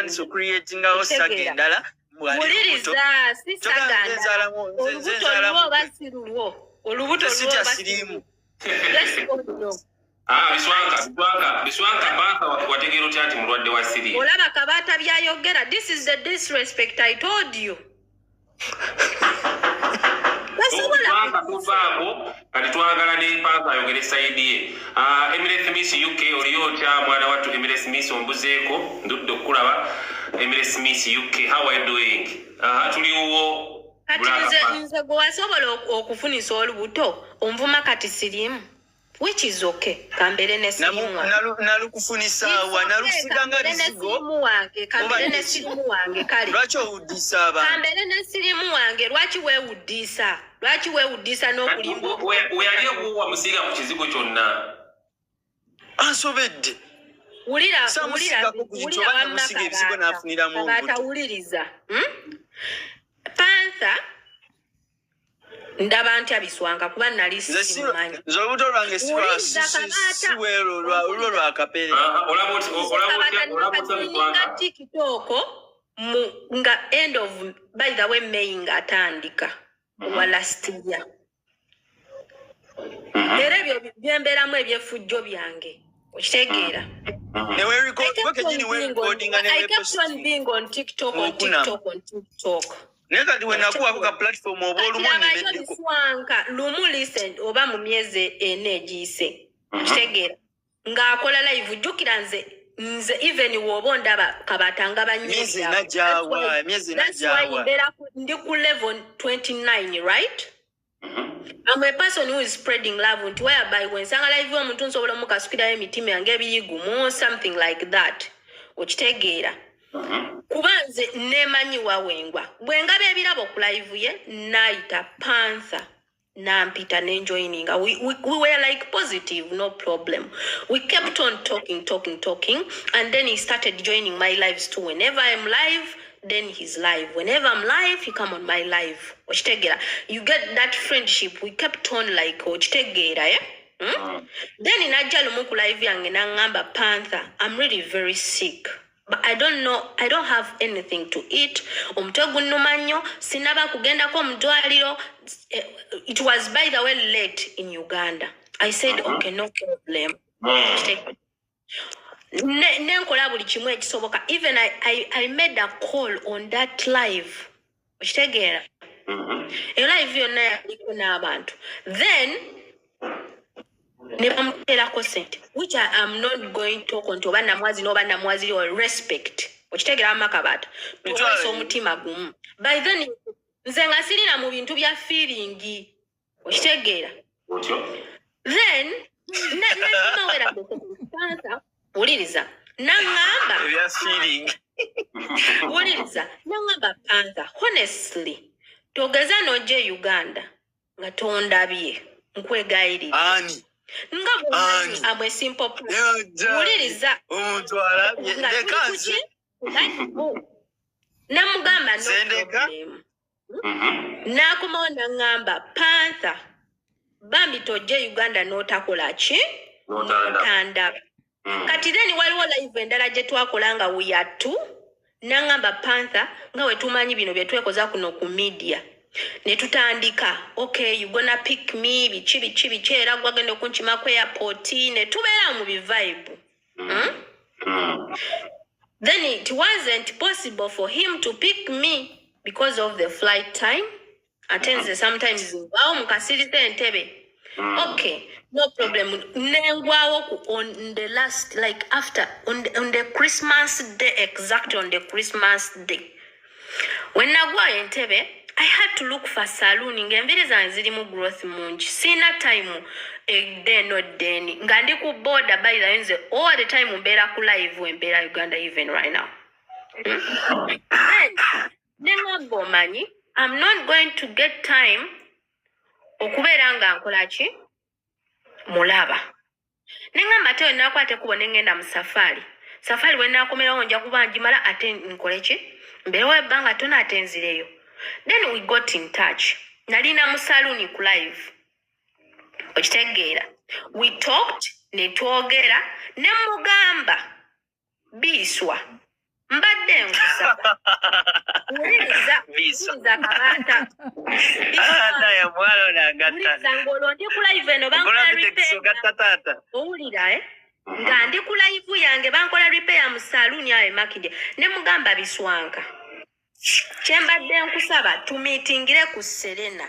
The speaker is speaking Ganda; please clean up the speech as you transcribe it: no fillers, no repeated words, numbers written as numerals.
so creating our sagindala muliriza sisaganda olubuto luwo basiruwo olubuto luwo basiruwo Biswanka Panther wategera otya nti mulwadde wa Siriya olaba kabata byayogera. This is the disrespect I told you. Biswanka kuvaako kati twagala ne Panther ayogere sayidi ye. Emirates Miss UK oliyo otya mwana wattu Emirates Miss ombuzeeko ndudde okulaba Emirates Miss UK, how are you doing? Tuliwo kati nze gwe wasobola okufunisa olubuto onvuma kati sirimu, which is okay. Kambere ne sirimu nalukufunisa wa nalukusiganga bizigo kambere ne sirimu wange kali lwaki owuddisa abantu kambere ne sirimu wange lwaki weewuddisa n'okulimba weyali okuwa musiiga ku kizigo kyonna ansobedde wulira wammakabata wuliriza Panther ndaba ntya Biswanka kuba nali simanyi olubuto lwange siwero lwakapere nga TikTok nga end of by the way May nga atandika wa last year. Era ebyo byembeeramu ebyefujjo byange okitegeera. I kept on being on TikTok. Nekati wenakuwako ka platform oba olumu Biswanka lumu listen oba mu myezi ene egiise kitegeera ng'akola live jjukira nze even woba ndaba kabatanga myezi najjawa ndi ku level 29 right. I'm a person who is spreading love nti whereby when sanga live omuntu nsobola mukasukirayo emitima yange ebiyigumu something like that okitegeera. Kubanze nemanyi wawengwa bwengaba ebirabo ku live ye naita Panther nampita nenjoyininga. We were like positive, no problem. We kept on talking and then he started joining my lives too. Whenever I'm live, then he's live. Whenever I'm live, he come on my live. You get that friendship. We kept on like Then in Ajalumu live yange nangamba Panther, I'm really very sick. But I don't know, I don't have anything to eat. Umtogunumanyo, sinaba kugenda ko mdwaliro. It was by the way late in Uganda. I said, okay, no problem. Nenkola buli kimwe ekisoboka. Even I made a call on that live. Okitegeera. Live yonna yaliko n'abantu. Then which I am not going to talk on to Banamwazi or respect. Which take Ramakabata. By then, Zangasina moving to be a feeling. Which take then, what is that? Nangamba. We are feeling. What is that? Nangamba Panther. Honestly, Togazano J Uganda. Ngatonda bie. Nkwe guide. Ani. I'm a simple person. Namugamba no problem. Nakumona ngamba Panther. Bambi toje Uganda notakola ki? Notanda. Kati then waliwo live endala gye twakolanga we are two. Nangamba Panther nga we tumanyi bino bye twekoza kuno ku media. Netutandika okay you gonna pick me bichi era gwagenda okunchima ku airport ne tubeera mu vibe. Then it wasn't possible for him to pick me because of the flight time. Attends sometimes wow mukasirite entebe. Okay, no problem. On the last, like after, on the Christmas day, exactly on the Christmas day. When I go Entebbe, I had to look for saloon. Ngembiri zanzirimu growth munch. Sina time then not then. Ngandi ku border by the end all the time umbera ku live umbera Uganda even right now. Then I'm not going to get time. Okuberanga nkolachi mulaba nenga mateo nakwate kubone ngenda musafari safari wena akomera onja kubanji mala ate nkolechi mbewe banga tona atenzireyo. Then we got in touch nalina musaluni ku live okitegeera we talked ne twogera ne mugamba biswa mbadde nkusaba wuliriza kabata Naye mwalo nangatta. wuliriza ng'olwo ndi ku live eno bankola repair owulira nga ndi ku live yange bankola repair mu saluuni ayo Makinde ne mugamba Biswanka kyembadde nkusaba tumiitingire ku Serena